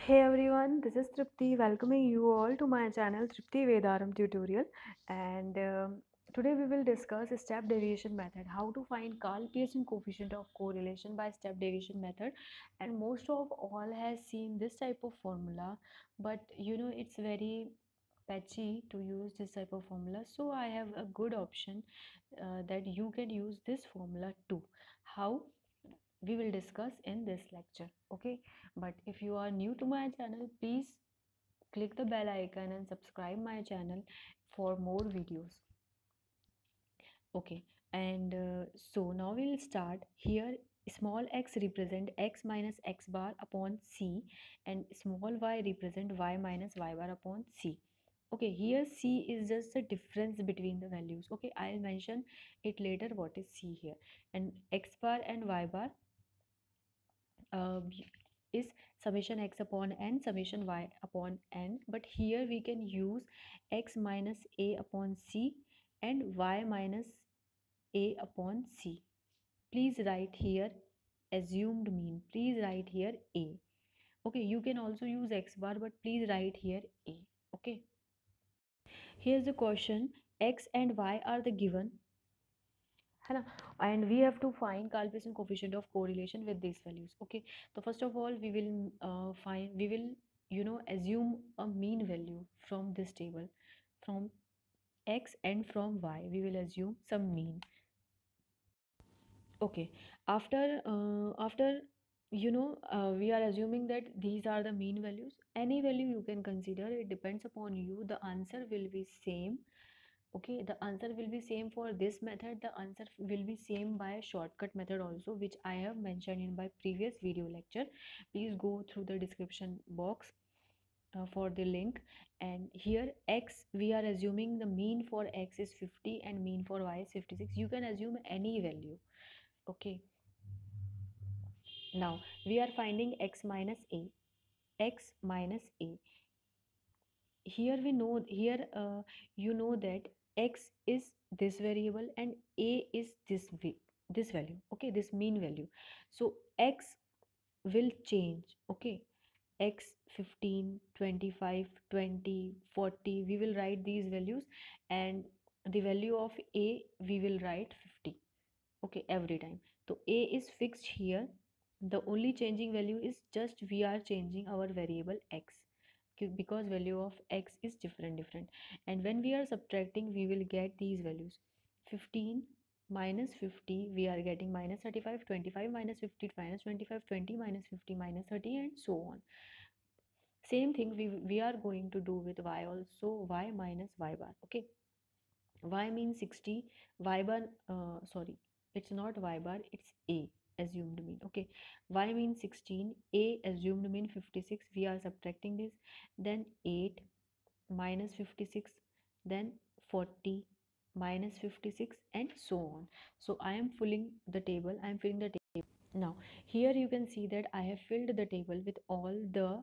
Hey everyone, this is Tripti welcoming you all to my channel Tripti Vedaram tutorial, and today we will discuss step deviation method, how to find Karl Pearson coefficient of correlation by step deviation method. And most of all has seen this type of formula, but it's very patchy to use this type of formula, so I have a good option that you can use this formula too. How? We will discuss in this lecture, okay? But if you are new to my channel, please click the bell icon and subscribe my channel for more videos, okay? And so now we'll start here. Small x represent x minus x bar upon c, and small y represent y minus y bar upon c. Okay, here c is just the difference between the values. Okay, I'll mention it later what is c here. And x bar and y bar uh, is summation x upon n, summation y upon n, but here we can use x minus a upon c and y minus a upon c. Please write here assumed mean. Please write here a. Okay, you can also use x bar, but please write here a. Okay, here's the question. X and y are the given, है ना, and we have to find Karl Pearson coefficient of correlation with these values. Okay, so first of all we will assume a mean value from this table, from x and from y we will assume some mean. Okay, after we are assuming that these are the mean values. Any value you can consider, it depends upon you. The answer will be same. Okay, the answer will be same for this method. The answer will be same by a shortcut method also, which I have mentioned in my previous video lecture. Please go through the description box for the link. And here x, we are assuming the mean for x is 50 and mean for y is 56. You can assume any value. Okay, now we are finding x minus a. X minus a, here we know, here you know that x is this variable and a is this value. Okay, this mean value. So x will change. Okay, x 15, 25, 20, 40, we will write these values, and the value of a we will write 50. Okay, every time. So a is fixed here. The only changing value is just we are changing our variable x, because value of x is different, and when we are subtracting we will get these values. 15 minus 50 we are getting minus 35, 25 minus 50 minus 25, 20 minus 50 minus 30, and so on. Same thing we are going to do with y also. Y minus y bar. Okay, y means 60, y bar sorry, it's not y bar, it's a assumed mean. Okay, y means 16, a assumed mean 56. We are subtracting this, then 8 minus 56, then 40 minus 56, and so on. So I am filling the table. I am filling the table. Now here you can see that I have filled the table with all the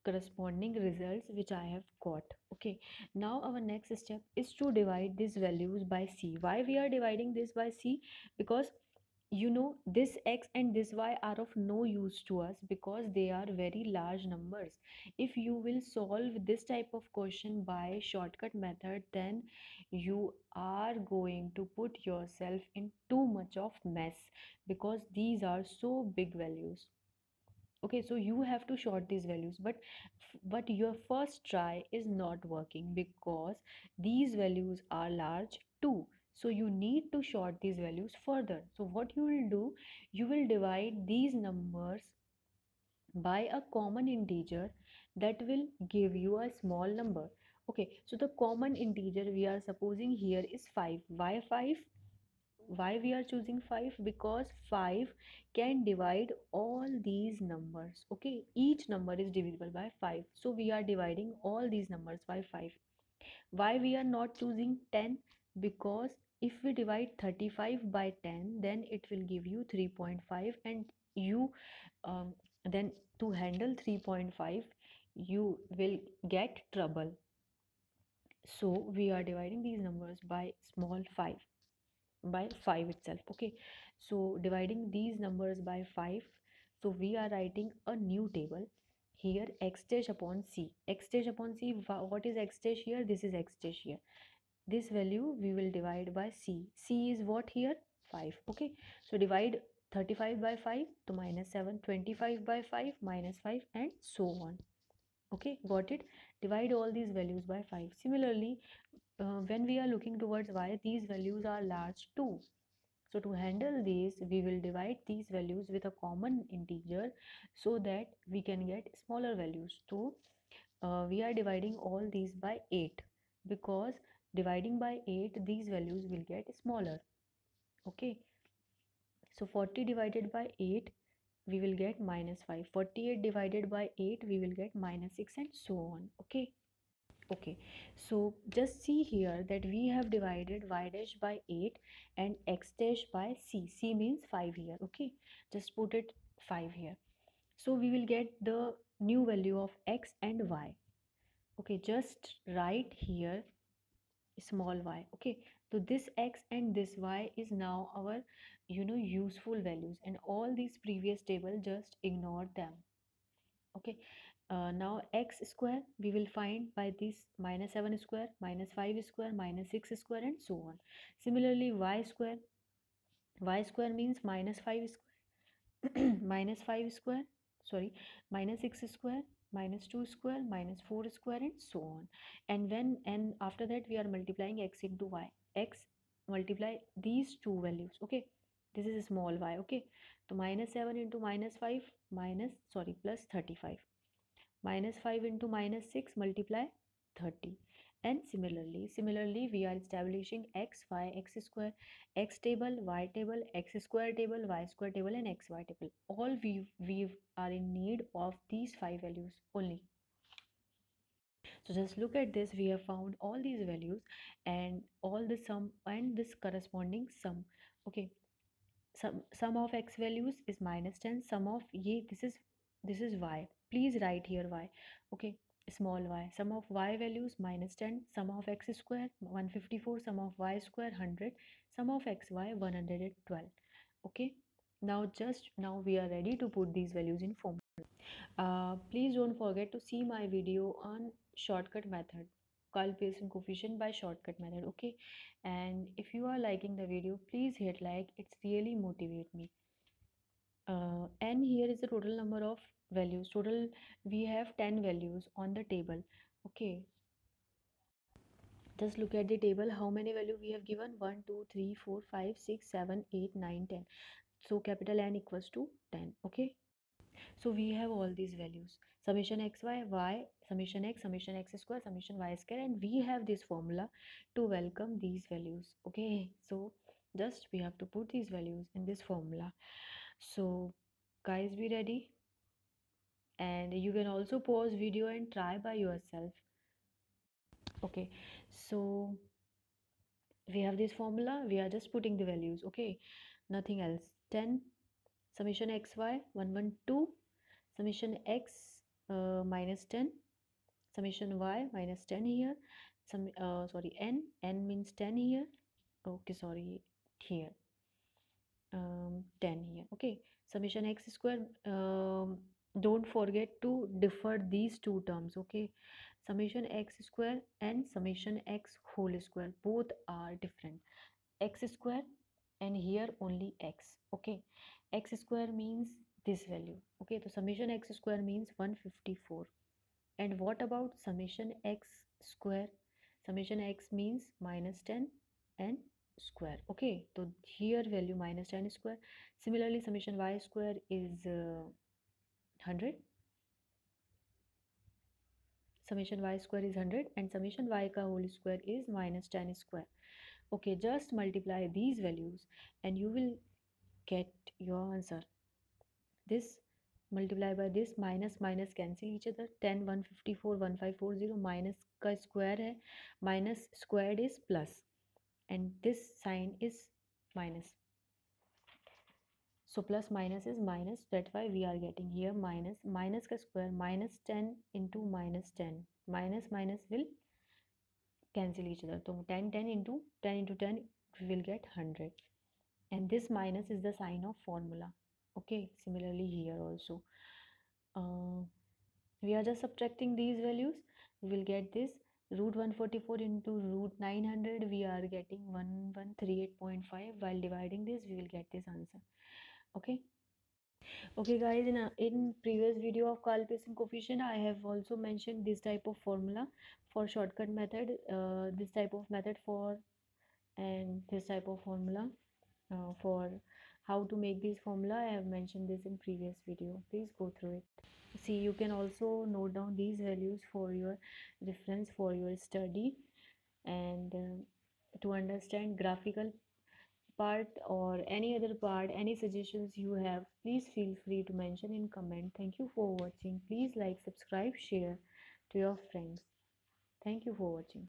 corresponding results which I have got. Okay, now our next step is to divide these values by c. Why we are dividing this by c? Because this x and this y are of no use to us because they are very large numbers. If you will solve this type of question by shortcut method, then you are going to put yourself in too much of mess, because these are so big values. Okay, so you have to short these values, but your first try is not working because these values are large too. So you need to short these values further. So what you will do, you will divide these numbers by a common integer that will give you a small number. Okay, so the common integer we are supposing here is 5. Why 5? Why we are choosing 5? Because 5 can divide all these numbers. Okay, each number is divisible by 5, so we are dividing all these numbers by 5. Why we are not choosing 10? Because if we divide 35 by 10, then it will give you 3.5, and you then to handle 3.5 you will get trouble. So we are dividing these numbers by small 5, by 5 itself. Okay, so dividing these numbers by 5, so we are writing a new table. here x dash upon c. X dash upon c, what is x dash here? This is x dash here. This value we will divide by c. C is what here? 5. Okay, so divide 35 by 5 to minus 7, 25 by 5 minus 5, and so on. Okay, got it? Divide all these values by 5. Similarly, when we are looking towards y, these values are large too. So to handle these, we will divide these values with a common integer so that we can get smaller values. So we are dividing all these by 8, because dividing by 8 these values will get smaller. Okay, so 40 divided by 8 we will get minus 5, 48 divided by 8 we will get minus 6, and so on. Okay. Okay, so just see here that we have divided y dash by 8 and x dash by c. C means 5 here. Okay, just put it 5 here. So we will get the new value of x and y. Okay, just write here small y. Okay, so this x and this y is now our useful values, and all these previous table just ignore them. Okay, now x square we will find by this minus 7 square, minus 5 square, minus 6 square, and so on. Similarly, y square means minus 5 square minus 5 square, sorry, minus 6 square, minus 2 square, minus 4 square, and so on. And after that we are multiplying x into y. X multiply these two values. Okay, this is a small y. Okay, so minus 7 into minus 5 minus, sorry, plus 35, minus 5 into minus 6 multiply 30. And similarly we are establishing x, y, x square, x table, y table, x square table, y square table, and xy table. All we are in need of these 5 values only. So just look at this, we have found all these values and all the sum and this corresponding sum. Okay, sum of x values is minus 10. Sum of ye, this is y. Please write here y. Okay, small y. Sum of y values minus 10. Sum of x square 154. Sum of y square 100. Sum of xy 112. Okay, now we are ready to put these values in formula. Please don't forget to see my video on shortcut method, calculation coefficient by shortcut method. Okay, and if you are liking the video, please hit like, it's really motivate me. And here is the total number of values. Total we have 10 values on the table. Okay, just look at the table, how many value we have given: 1 2 3 4 5 6 7 8 9 10. So capital N equals to 10. Okay, so we have all these values: summation y, summation x square, summation y square, and we have this formula to welcome these values. Okay, so just we have to put these values in this formula. So guys, be ready, and you can also pause video and try by yourself. Okay, so we have this formula, we are just putting the values. Okay, nothing else. 10 summation xy 112, summation x minus 10, summation y minus 10 here, sorry, n means 10 here. Okay, sorry, here 10 here. Okay, summation x square, don't forget to differ these two terms. Okay, summation x square and summation x whole square, both are different. X square, and here only x. Okay, x square means this value. Okay, so summation x square means 154. And what about summation x square? Summation x means minus 10 and square. Okay, so here value minus 10 square. Similarly, summation y square is 100. Summation y square is 100, and summation y ka whole square is minus 10 square. Okay, just multiply these values and you will get your answer. This multiply by this, minus minus cancel each other. 10 154 1540, minus का square है, minus squared is plus, and this sign is minus. So plus minus is minus, that's why we are getting here minus. Minus का square, minus 10 into minus 10, minus minus will cancel each other. So 10 10 into 10 we will get 100, and this minus is the sign of formula. Okay, similarly here also. We are just subtracting these values. We will get this root 144 into root 900. We are getting 1138.5. While dividing this, we will get this answer. Okay. Okay guys, in previous video of Karl Pearson coefficient, I have also mentioned this type of formula for shortcut method, this type of method for, and this type of formula for how to make this formula. I have mentioned this in previous video. Please go through it. See, you can also note down these values for your reference, for your study, and to understand graphical part or any other part, any suggestions you have, please feel free to mention in comment. Thank you for watching. Please like, subscribe, share to your friends. Thank you for watching.